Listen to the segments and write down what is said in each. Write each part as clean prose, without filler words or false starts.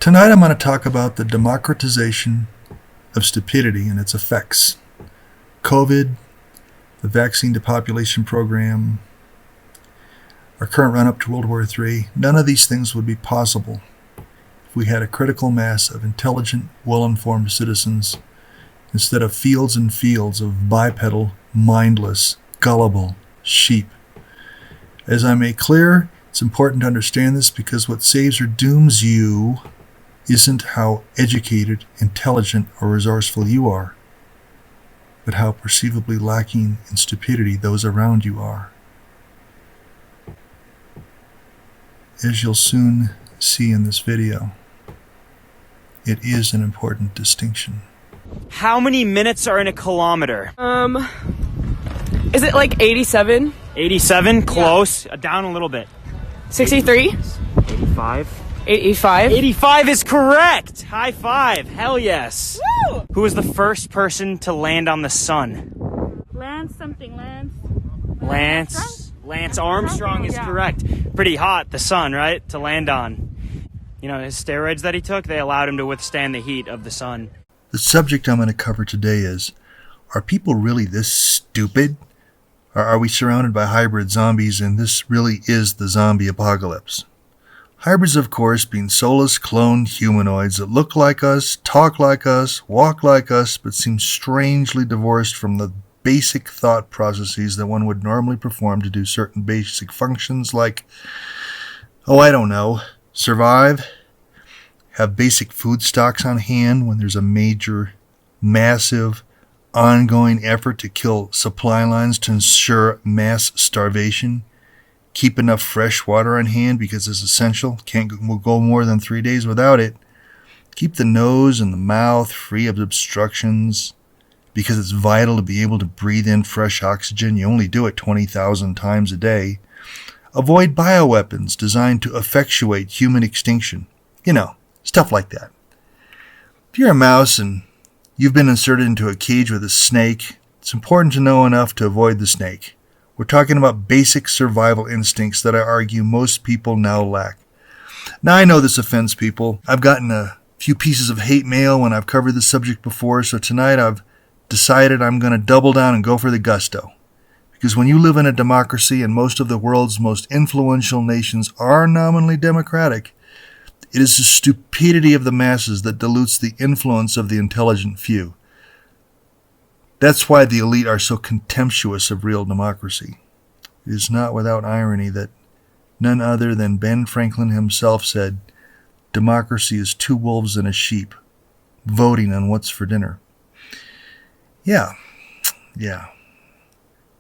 Tonight I'm going to talk about the democratization of stupidity and its effects. COVID, the vaccine to population program, our current run-up to World War III, none of these things would be possible if we had a critical mass of intelligent, well-informed citizens instead of fields and fields of bipedal, mindless, gullible sheep. As I make clear, it's important to understand this because what saves or dooms you isn't how educated, intelligent, or resourceful you are, but how perceivably lacking in stupidity those around you are. As you'll soon see in this video, it is an important distinction. How many minutes are in a kilometer? Is it like 87? 87? Close. Down a little bit. 63? 85? 85? 85 is correct! High five. Hell yes. Woo! Who was the first person to land on the sun? Lance Armstrong is correct. Pretty hot, the sun, right? To land on. You know, his steroids that he took, they allowed him to withstand the heat of the sun. The subject I'm going to cover today is, are people really this stupid? Or are we surrounded by hybrid zombies and this really is the zombie apocalypse? Hybrids, of course, being soulless cloned humanoids that look like us, talk like us, walk like us, but seem strangely divorced from the basic thought processes that one would normally perform to do certain basic functions like, survive, have basic food stocks on hand when there's a major, massive, ongoing effort to kill supply lines to ensure mass starvation, keep enough fresh water on hand because it's essential, we'll go more than 3 days without it, keep the nose and the mouth free of obstructions because it's vital to be able to breathe in fresh oxygen. You only do it 20,000 times a day. Avoid bioweapons designed to effectuate human extinction. Stuff like that. If you're a mouse and you've been inserted into a cage with a snake, it's important to know enough to avoid the snake. We're talking about basic survival instincts that I argue most people now lack. Now I know this offends people. I've gotten a few pieces of hate mail when I've covered this subject before, so tonight I've decided I'm going to double down and go for the gusto. Because when you live in a democracy and most of the world's most influential nations are nominally democratic, it is the stupidity of the masses that dilutes the influence of the intelligent few. That's why the elite are so contemptuous of real democracy. It is not without irony that none other than Ben Franklin himself said, democracy is two wolves and a sheep, voting on what's for dinner. Yeah.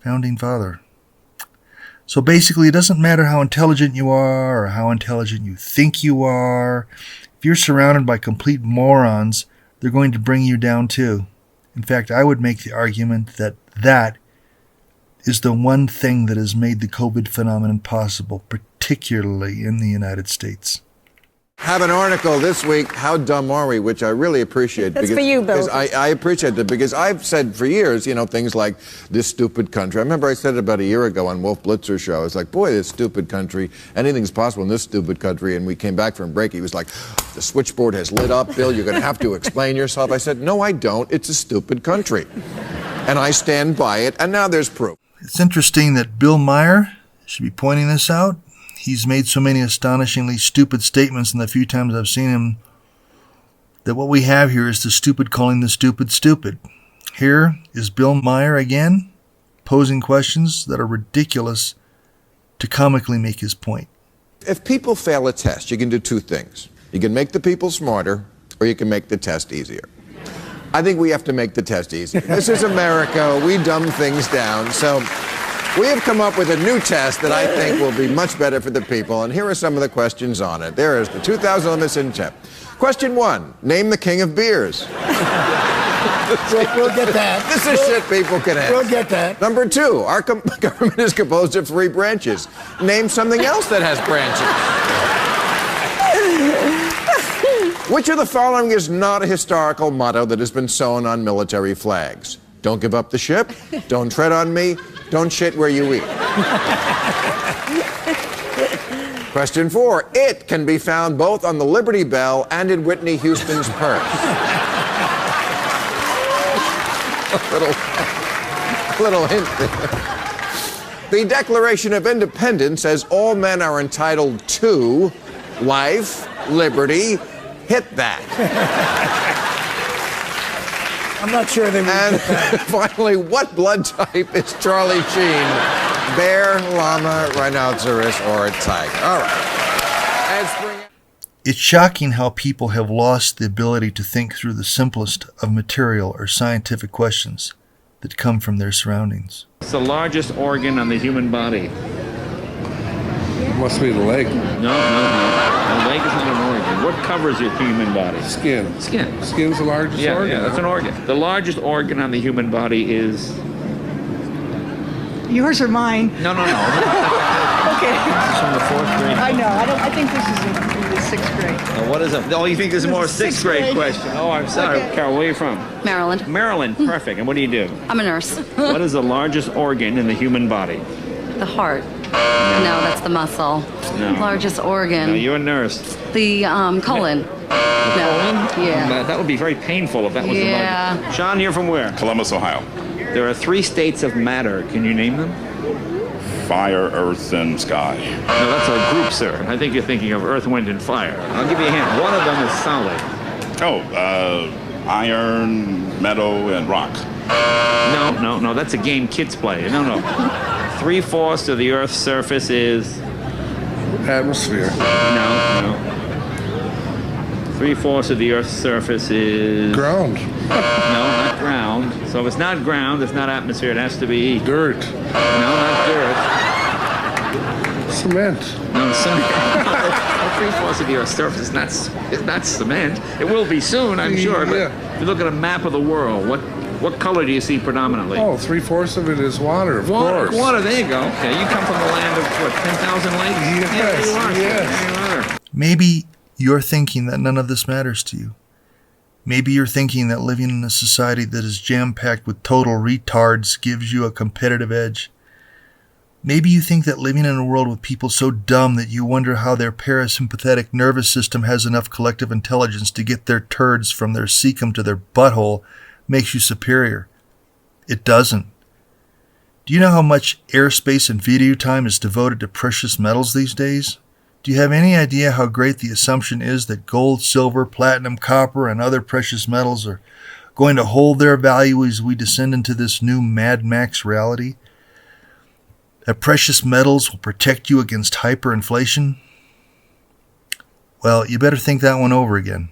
Founding father. So basically, it doesn't matter how intelligent you are or how intelligent you think you are. If you're surrounded by complete morons, they're going to bring you down too. In fact, I would make the argument that that is the one thing that has made the COVID phenomenon possible, particularly in the United States. Have an article this week, How Dumb Are We?, which I really appreciate. That's for you, Bill. I appreciate that because I've said for years, things like this stupid country. I remember I said it about a year ago on Wolf Blitzer's show. I was like, boy, this stupid country, anything's possible in this stupid country. And we came back from break. He was like, the switchboard has lit up, Bill. You're going to have to explain yourself. I said, no, I don't. It's a stupid country. And I stand by it. And now there's proof. It's interesting that Bill Maher should be pointing this out. He's made so many astonishingly stupid statements in the few times I've seen him that what we have here is the stupid calling the stupid stupid. Here is Bill Maher again, posing questions that are ridiculous to comically make his point. If people fail a test, you can do two things. You can make the people smarter, or you can make the test easier. I think we have to make the test easier. This is America. We dumb things down. So we have come up with a new test that I think will be much better for the people, and here are some of the questions on it. There is the 2011 Simchat. Question 1, name the king of beers. We'll get that. This is shit people can ask. We'll get that. Number 2, our government is composed of 3 branches. Name something else that has branches. Which of the following is not a historical motto that has been sewn on military flags? Don't give up the ship, don't tread on me, don't shit where you eat. Question 4. It can be found both on the Liberty Bell and in Whitney Houston's purse. little hint there. The Declaration of Independence says all men are entitled to life, liberty. Hit that. I'm not sure they would. And finally, what blood type is Charlie Sheen? Bear, llama, rhinoceros, or a tiger? All right. It's shocking how people have lost the ability to think through the simplest of material or scientific questions that come from their surroundings. It's the largest organ on the human body. Must be the leg. No. The leg is not an organ. What covers your human body? Skin. Skin. Skin's the largest organ. Yeah, that's an organ. The largest organ on the human body is... Yours or mine? No. Okay. It's from the 4th grade. I know. I think this is in the 6th grade. Now, what is it? Oh, you think this is more a 6th grade grade. question? Oh, I'm sorry. Okay. Carol, where are you from? Maryland. Maryland. Perfect. And what do you do? I'm a nurse. What is the largest organ in the human body? The heart. No, that's the muscle. No. Largest organ. No, you're a nurse. The colon. No. Yeah. That would be very painful if that was the largest. Sean, you're from where? Columbus, Ohio. There are 3 states of matter. Can you name them? Fire, earth, and sky. No, that's a group, sir. I think you're thinking of earth, wind, and fire. I'll give you a hint. One of them is solid. Oh, iron, metal, and rock. No. That's a game kids play. No. 3/4 of the Earth's surface is... Atmosphere. No. 3/4 of the Earth's surface is... Ground. No, not ground. So if it's not ground, it's not atmosphere. It has to be... Dirt. No, not dirt. Cement. No, cement. 3/4 of the Earth's surface is not cement. It will be soon, I'm sure. But if you look at a map of the world, what color do you see predominantly? Oh, 3/4 of it is water, of course. Water, there you go. Okay, you come from the land of, 10,000 lakes? Yes, yes. Maybe you're thinking that none of this matters to you. Maybe you're thinking that living in a society that is jam-packed with total retards gives you a competitive edge. Maybe you think that living in a world with people so dumb that you wonder how their parasympathetic nervous system has enough collective intelligence to get their turds from their cecum to their butthole makes you superior. It doesn't. Do you know how much airspace and video time is devoted to precious metals these days? Do you have any idea how great the assumption is that gold, silver, platinum, copper, and other precious metals are going to hold their value as we descend into this new Mad Max reality? That precious metals will protect you against hyperinflation? Well, you better think that one over again.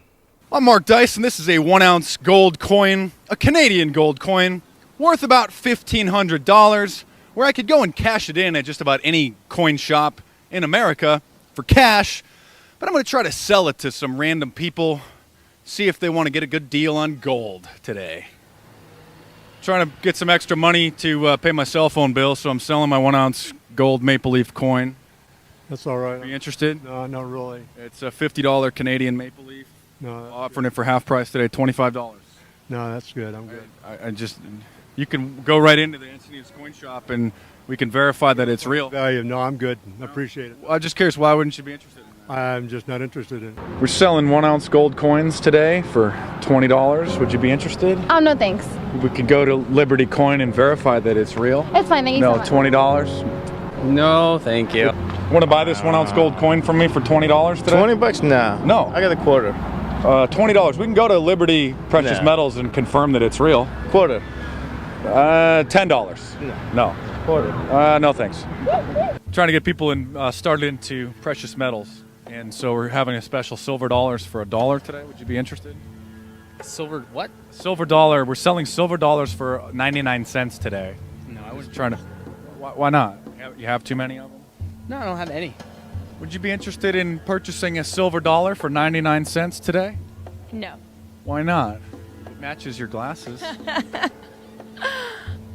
I'm Mark Dice, and this is a 1-ounce gold coin, a Canadian gold coin, worth about $1,500, where I could go and cash it in at just about any coin shop in America for cash, but I'm going to try to sell it to some random people, see if they want to get a good deal on gold today. Trying to get some extra money to pay my cell phone bill, so I'm selling my 1-ounce gold maple leaf coin. That's all right. Are you interested? No, not really. It's a $50 Canadian maple leaf. No, Offering it for half price today, $25. No, that's good. I'm good. I just, you can go right into the Encinitas coin shop and we can verify that it's real. Value. No, I'm good. I appreciate it. Well, I'm just curious, why wouldn't you be interested in that? I'm just not interested in it. We're selling 1-ounce gold coins today for $20. Would you be interested? Oh, no thanks. We could go to Liberty Coin and verify that it's real. It's fine, thank you so much. $20? No, thank you. Want to buy this 1-ounce gold coin from me for $20 today? $20? Nah. No. I got a quarter. $20. We can go to Liberty Precious Metals and confirm that it's real. Quarter. $10. No. Quarter. No thanks. Trying to get people started into precious metals, and so we're having a special silver dollars for $1 today. Would you be interested? Silver what? Silver dollar. We're selling silver dollars for 99 cents today. No, I was trying to. Why not? You have too many of them? No, I don't have any. Would you be interested in purchasing a silver dollar for 99 cents today? No. Why not? It matches your glasses.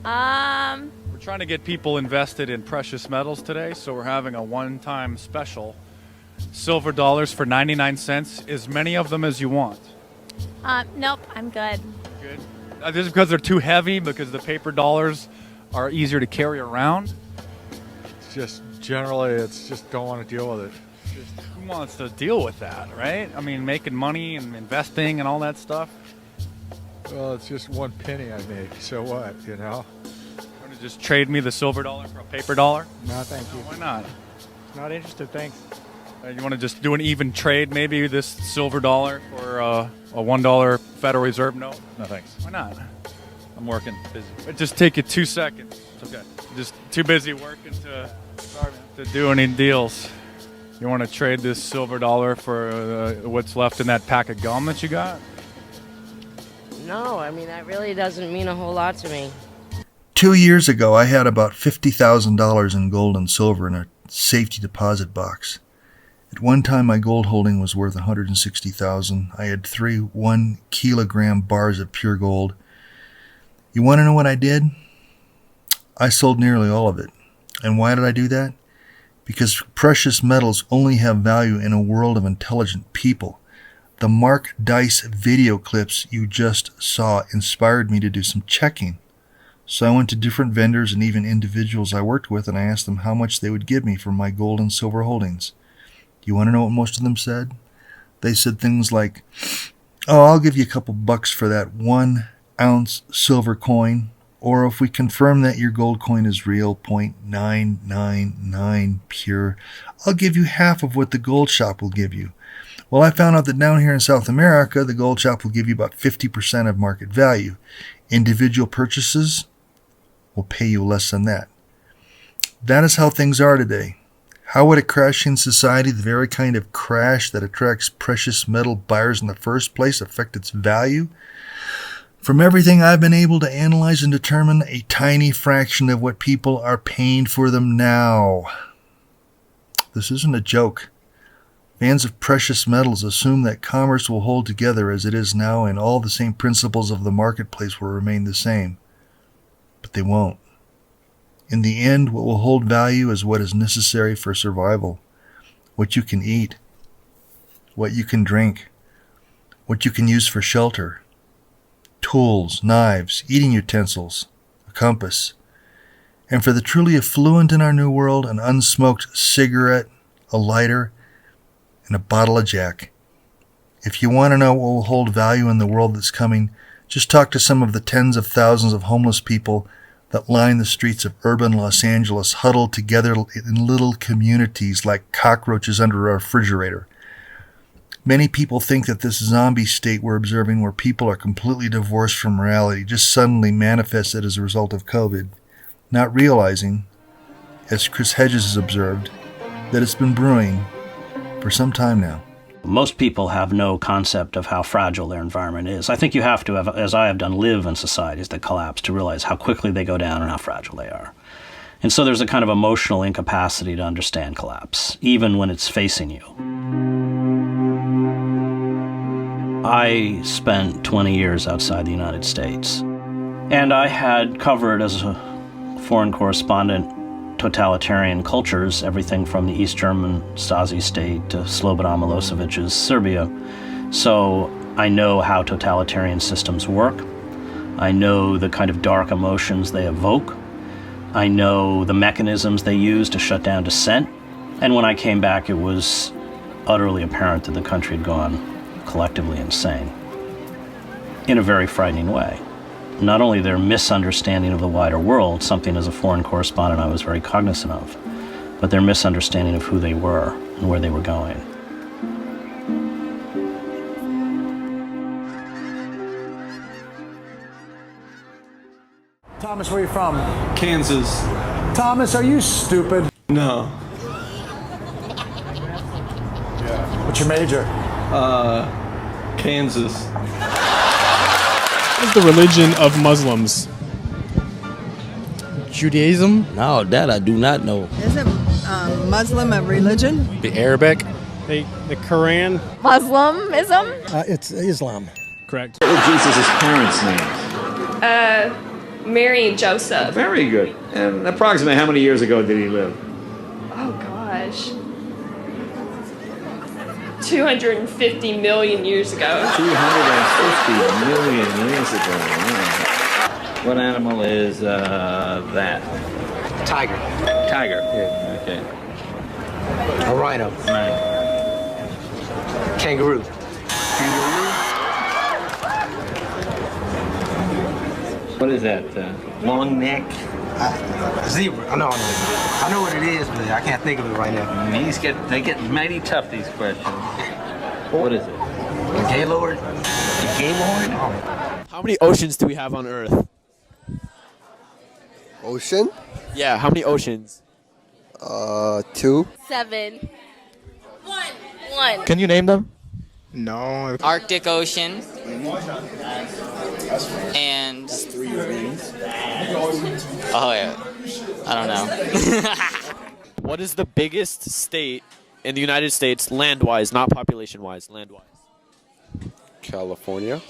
We're trying to get people invested in precious metals today, so we're having a one-time special. Silver dollars for 99 cents, as many of them as you want. Nope, I'm good. Good. This is because they're too heavy, because the paper dollars are easier to carry around? It's just generally, it's just don't want to deal with it. Who wants to deal with that, right? I mean, making money and investing and all that stuff. Well, it's just 1 penny I make, so what, you know? Want to just trade me the silver dollar for a paper dollar? No, thank you. Why not? Not interested, thanks. You want to just do an even trade, maybe this silver dollar for a $1 Federal Reserve note? No, thanks. Why not? I'm working, busy. It just take you 2 seconds. It's okay. Just too busy working to do any deals. You want to trade this silver dollar for what's left in that pack of gum that you got? No, I mean, that really doesn't mean a whole lot to me. 2 years ago, I had about $50,000 in gold and silver in a safety deposit box. At one time, my gold holding was worth $160,000. I had 3 1-kilogram bars of pure gold. You want to know what I did? I sold nearly all of it. And why did I do that? Because precious metals only have value in a world of intelligent people. The Mark Dice video clips you just saw inspired me to do some checking. So I went to different vendors and even individuals I worked with, and I asked them how much they would give me for my gold and silver holdings. You want to know what most of them said? They said things like, "Oh, I'll give you a couple bucks for that 1-ounce silver coin, or if we confirm that your gold coin is real, 0.999 pure, I'll give you half of what the gold shop will give you." Well, I found out that down here in South America, the gold shop will give you about 50% of market value. Individual purchases will pay you less than that. That is how things are today. How would a crashing society, the very kind of crash that attracts precious metal buyers in the first place, affect its value? From everything I've been able to analyze and determine, a tiny fraction of what people are paying for them now. This isn't a joke. Fans of precious metals assume that commerce will hold together as it is now and all the same principles of the marketplace will remain the same. But they won't. In the end, what will hold value is what is necessary for survival. What you can eat, what you can drink, what you can use for shelter, tools, knives, eating utensils, a compass. And for the truly affluent in our new world, an unsmoked cigarette, a lighter, and a bottle of Jack. If you want to know what will hold value in the world that's coming, just talk to some of the tens of thousands of homeless people that line the streets of urban Los Angeles, huddled together in little communities like cockroaches under a refrigerator. Many people think that this zombie state we're observing, where people are completely divorced from reality, just suddenly manifested as a result of COVID, not realizing, as Chris Hedges has observed, that it's been brewing for some time now. Most people have no concept of how fragile their environment is. I think you have to, as I have done, live in societies that collapse to realize how quickly they go down and how fragile they are. And so there's a kind of emotional incapacity to understand collapse, even when it's facing you. I spent 20 years outside the United States, and I had covered as a foreign correspondent totalitarian cultures, everything from the East German Stasi state to Slobodan Milosevic's Serbia. So I know how totalitarian systems work. I know the kind of dark emotions they evoke. I know the mechanisms they use to shut down dissent. And when I came back, it was utterly apparent that the country had gone collectively insane in a very frightening way. Not only their misunderstanding of the wider world, something as a foreign correspondent I was very cognizant of, but their misunderstanding of who they were and where they were going. Thomas, where are you from? Kansas. Thomas, are you stupid? No. What's your major? Kansas. What is the religion of Muslims? Judaism? No, that I do not know. Isn't Muslim a religion? The Arabic? The Quran? Muslimism? It's Islam. Correct. What were Jesus' parents' names? Mary and Joseph. Very good. And approximately how many years ago did he live? Oh gosh. 250 million years ago. 250 million years ago. Yeah. What animal is that? Tiger. Tiger. Yeah. Okay. A rhino. Right. Kangaroo. What is that? Long neck? Zebra. I know what it is, but I can't think of it right now. They get mighty tough, these questions. What is it? A Gaylord? A Gaylord? How many oceans do we have on Earth? Ocean? Yeah, how many oceans? 2. 7. 1. Can you name them? No. Arctic Ocean. And oh yeah, I don't know. What is the biggest state in the United States land-wise, not population-wise, land-wise? California.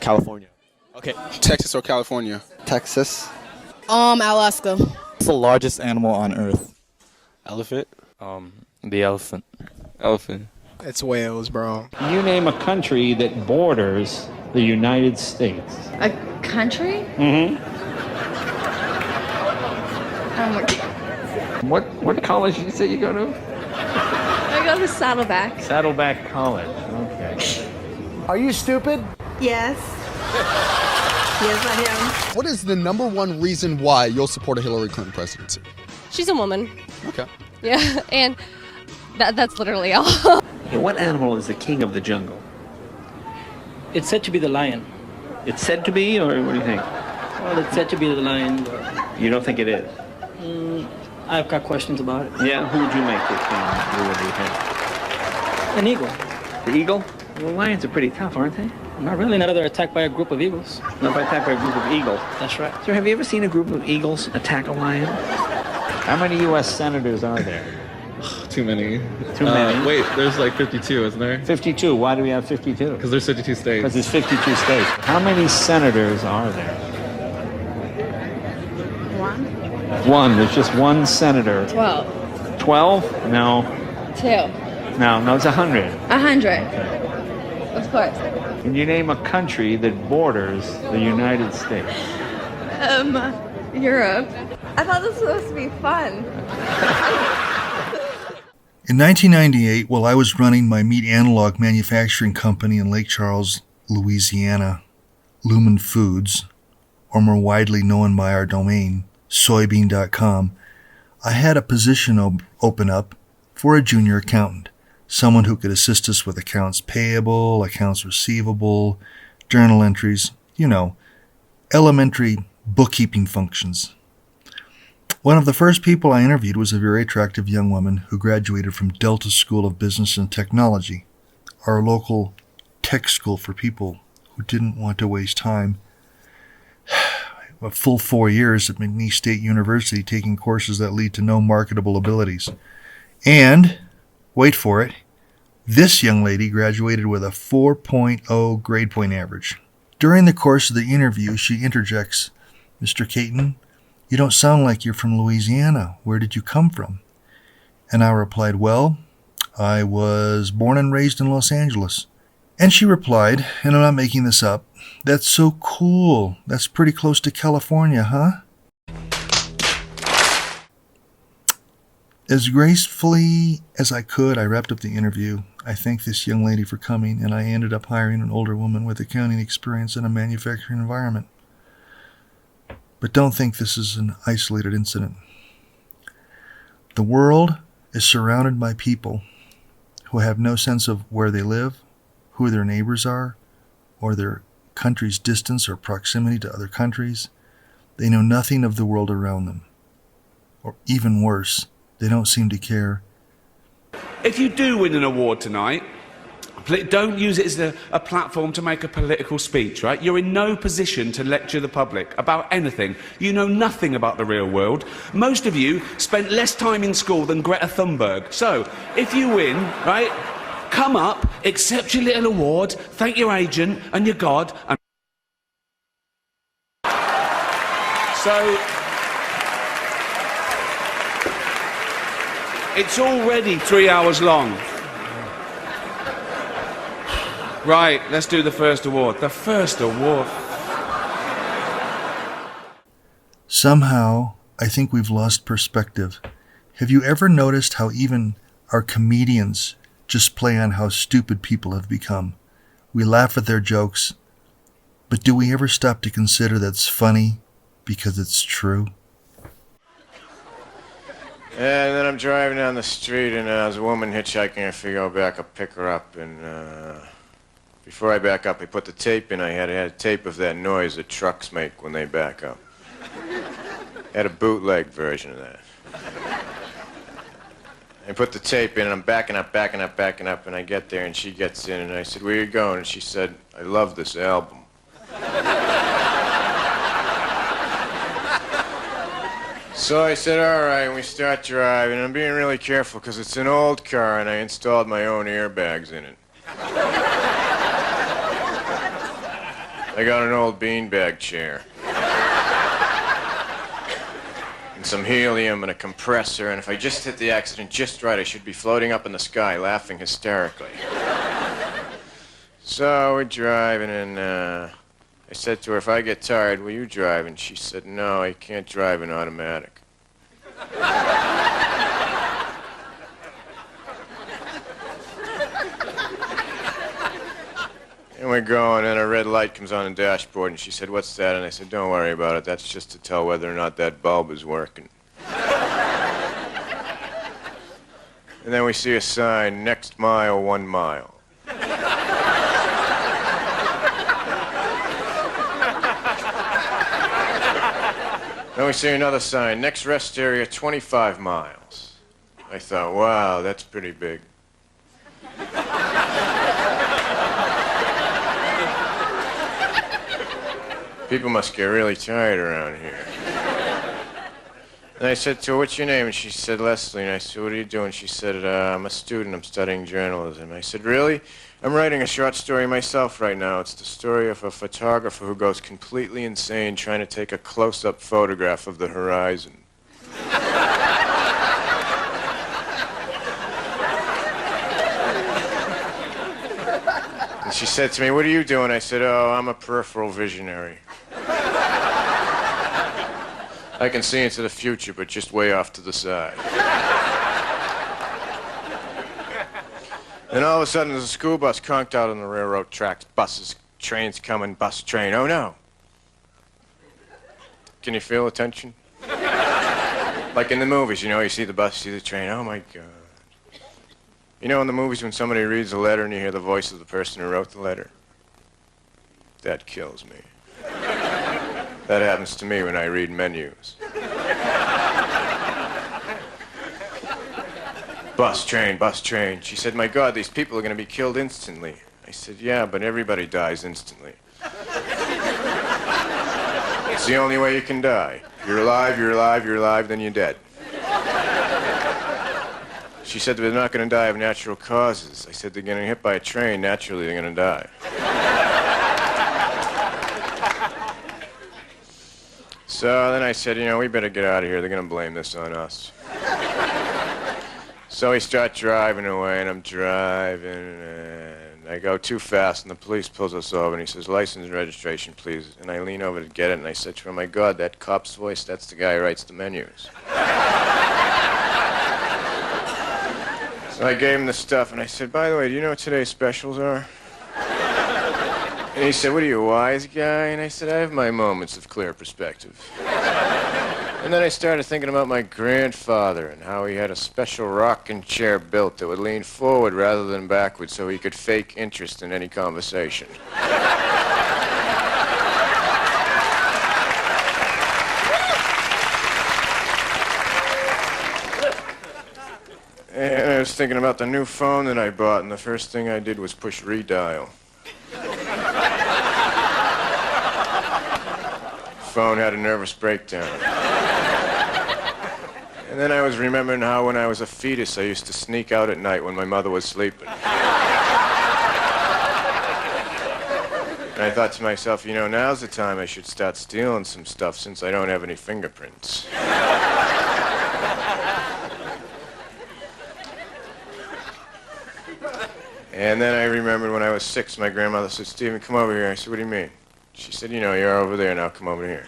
California. Okay. Texas or California? Texas. Alaska. What's the largest animal on Earth? Elephant. The elephant. Elephant. It's whales, bro. You name a country that borders the United States. A country? Mm-hmm. Oh my God. What college did you say you go to? I go to Saddleback. Saddleback College. Okay. Are you stupid? Yes. Yes, I am. What is the number one reason why you'll support a Hillary Clinton presidency? She's a woman. Okay. Yeah, and that's literally all. What animal is the king of the jungle? It's said to be the lion. It's said to be, or what do you think? Well, it's said to be the lion. But, You don't think it is? I've got questions about it. Yeah, who would you make the king? An eagle. The eagle? Well, lions are pretty tough, aren't they? Not really. Not if they're attacked by a group of eagles. Not by attacked by a group of eagles. That's right. Sir, have you ever seen a group of eagles attack a lion? How many U.S. senators are there? Too many. Too many? Wait, there's like 52, isn't there? 52. Why do we have 52? Because there's 52 states. Because there's 52 states. How many senators are there? 1. There's just 1 senator. 12. 12? No. 2. No, it's 100. 100. Of course. Can you name a country that borders the United States? Europe. I thought this was supposed to be fun. In 1998, while I was running my meat analog manufacturing company in Lake Charles, Louisiana, Lumen Foods, or more widely known by our domain, soybean.com, I had a position open up for a junior accountant, someone who could assist us with accounts payable, accounts receivable, journal entries, elementary bookkeeping functions. One of the first people I interviewed was a very attractive young woman who graduated from Delta School of Business and Technology, our local tech school for people who didn't want to waste time. A full 4 years at McNeese State University taking courses that lead to no marketable abilities. And, wait for it, this young lady graduated with a 4.0 grade point average. During the course of the interview, she interjects, "Mr. Caton, you don't sound like you're from Louisiana. Where did you come from?" And I replied, "Well, I was born and raised in Los Angeles." And she replied, and I'm not making this up, "That's so cool. That's pretty close to California, huh?" As gracefully as I could, I wrapped up the interview. I thanked this young lady for coming, and I ended up hiring an older woman with accounting experience in a manufacturing environment. But don't think this is an isolated incident. The world is surrounded by people who have no sense of where they live, who their neighbors are, or their country's distance or proximity to other countries. They know nothing of the world around them. Or even worse, they don't seem to care. If you do win an award tonight, don't use it as a platform to make a political speech, right? You're in no position to lecture the public about anything. You know nothing about the real world. Most of you spent less time in school than Greta Thunberg. So, if you win, right, come up, accept your little award, thank your agent and your God, and... So... It's already 3 hours long. Right, let's do the first award. The first award. Somehow, I think we've lost perspective. Have you ever noticed how even our comedians just play on how stupid people have become. We laugh at their jokes, but do we ever stop to consider that's funny because it's true? And then I'm driving down the street, and there's a woman hitchhiking. I figure I'll back up, pick her up, and before I back up, I put the tape in. I had a tape of that noise that trucks make when they back up. I had a bootleg version of that. I put the tape in, and I'm backing up, and I get there, and she gets in, and I said, "Where are you going?" And she said, "I love this album." So I said, all right, and we start driving. I'm being really careful because it's an old car and I installed my own airbags in it. I got an old beanbag chair. And some helium and a compressor, and if I just hit the accident just right, I should be floating up in the sky laughing hysterically. So we're driving, and I said to her, "If I get tired, will you drive?" And she said, "No, I can't drive an automatic." And we're going, and a red light comes on the dashboard, and she said, "What's that?" And I said, "Don't worry about it. That's just to tell whether or not that bulb is working." And then we see a sign, "Next mile, 1 mile." Then we see another sign, "Next rest area, 25 miles. I thought, wow, that's pretty big. People must get really tired around here. And I said to her, "What's your name?" And she said, "Leslie." And I said, "What are you doing?" She said, "I'm a student. I'm studying journalism." I said, "Really?" "I'm writing a short story myself right now. It's the story of a photographer who goes completely insane trying to take a close-up photograph of the horizon." And she said to me, "What are you doing?" I said, "Oh, I'm a peripheral visionary. I can see into the future, but just way off to the side." And all of a sudden, there's a school bus conked out on the railroad tracks. Buses, trains coming, bus, train. Oh, no. Can you feel the tension? Like in the movies, you know, you see the bus, you see the train. Oh, my God. You know in the movies when somebody reads a letter and you hear the voice of the person who wrote the letter? That kills me. That happens to me when I read menus. Bus, train, bus, train. She said, "My God, these people are going to be killed instantly." I said, "Yeah, but everybody dies instantly. It's the only way you can die. You're alive, you're alive, you're alive, then you're dead." She said, "They're not going to die of natural causes." I said, "They're getting hit by a train. Naturally, they're going to die." So then I said, "You know, we better get out of here. They're going to blame this on us." So we start driving away, and I'm driving, and I go too fast, and the police pulls us over, and he says, "License and registration, please." And I lean over to get it, and I said to him, "My God, that cop's voice, that's the guy who writes the menus." So I gave him the stuff, and I said, "By the way, do you know what today's specials are?" And he said, "What are you, a wise guy?" And I said, "I have my moments of clear perspective." And then I started thinking about my grandfather and how he had a special rocking chair built that would lean forward rather than backward so he could fake interest in any conversation. And I was thinking about the new phone that I bought, and the first thing I did was push redial. Phone had a nervous breakdown. And then I was remembering how when I was a fetus I used to sneak out at night when my mother was sleeping. And I thought to myself, you know, now's the time I should start stealing some stuff since I don't have any fingerprints. And then I remembered when I was 6, my grandmother said, "Stephen, come over here." I said, "What do you mean?" She said, "You know, you're over there now, come over here."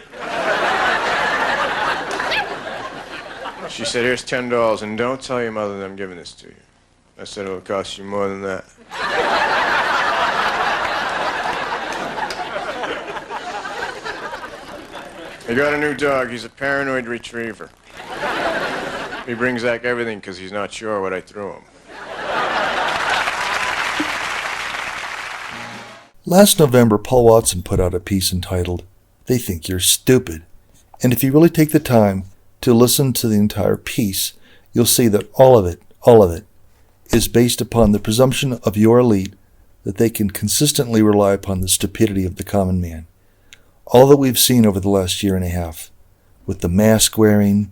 She said, "Here's $10, and don't tell your mother that I'm giving this to you." I said it'll cost you more than that. I got a new dog. He's a paranoid retriever. He brings back everything because he's not sure what I threw him. Last November, Paul Watson put out a piece entitled, "They Think You're Stupid." And if you really take the time to listen to the entire piece, you'll see that all of it, is based upon the presumption of your elite that they can consistently rely upon the stupidity of the common man. All that we've seen over the last year and a half, with the mask wearing,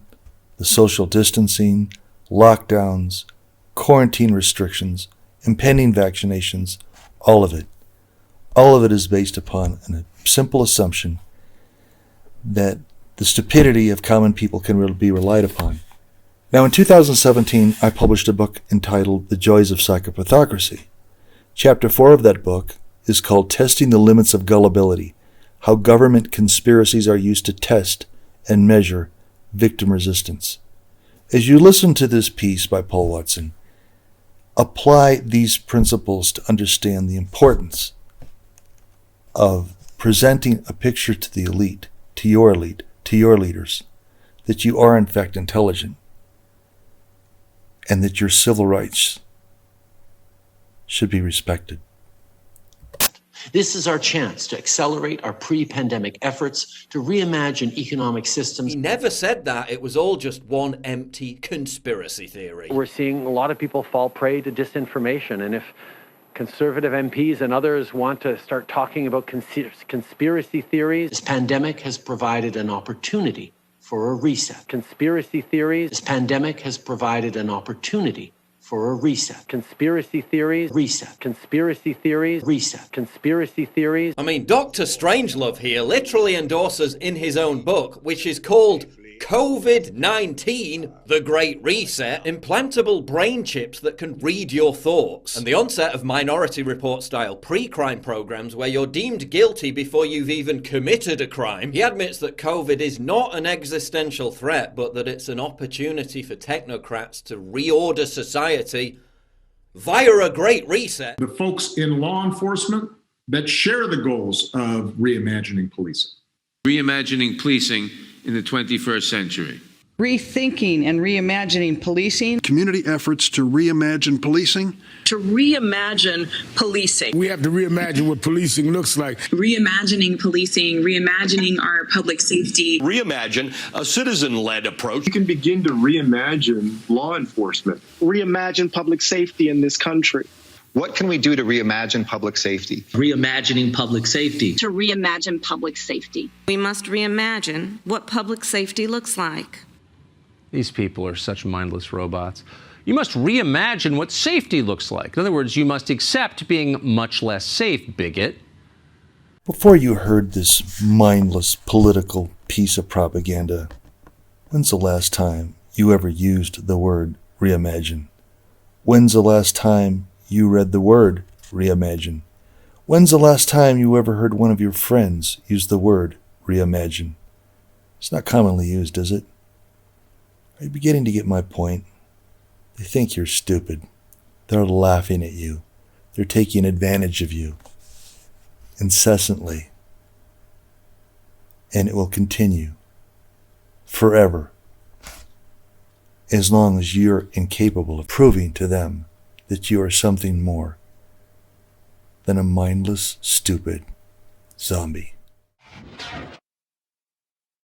the social distancing, lockdowns, quarantine restrictions, impending vaccinations, all of it is based upon a simple assumption that the stupidity of common people can be relied upon. Now, in 2017, I published a book entitled The Joys of Psychopathocracy. Chapter 4 of that book is called Testing the Limits of Gullibility, How Government Conspiracies Are Used to Test and Measure Victim Resistance. As you listen to this piece by Paul Watson, apply these principles to understand the importance of presenting a picture to the elite, to your leaders, that you are in fact intelligent, and that your civil rights should be respected. This is our chance to accelerate our pre-pandemic efforts to reimagine economic systems. He never said that. It was all just one empty conspiracy theory. We're seeing a lot of people fall prey to disinformation, and if conservative MPs and others want to start talking about conspiracy theories. This pandemic has provided an opportunity for a reset. Conspiracy theories. This pandemic has provided an opportunity for a reset. Conspiracy theories. Reset. Conspiracy theories. Reset. Conspiracy theories. I mean, Dr. Strangelove here literally endorses in his own book, which is called COVID-19, The Great Reset, implantable brain chips that can read your thoughts, and the onset of Minority Report style pre-crime programs where you're deemed guilty before you've even committed a crime. He admits that COVID is not an existential threat, but that it's an opportunity for technocrats to reorder society via a Great Reset. The folks in law enforcement that share the goals of reimagining policing. Reimagining policing in the 21st century. Rethinking and reimagining policing. Community efforts to reimagine policing. To reimagine policing. We have to reimagine what policing looks like. Reimagining policing, reimagining our public safety. Reimagine a citizen-led approach. You can begin to reimagine law enforcement. Reimagine public safety in this country. What can we do to reimagine public safety? Reimagining public safety. To reimagine public safety. We must reimagine what public safety looks like. These people are such mindless robots. You must reimagine what safety looks like. In other words, you must accept being much less safe, bigot. Before you heard this mindless political piece of propaganda, when's the last time you ever used the word reimagine? When's the last time you read the word reimagine? When's the last time you ever heard one of your friends use the word reimagine? It's not commonly used, is it? Are you beginning to get my point? They think you're stupid. They're laughing at you. They're taking advantage of you incessantly. And it will continue forever as long as you're incapable of proving to them that you are something more than a mindless, stupid zombie.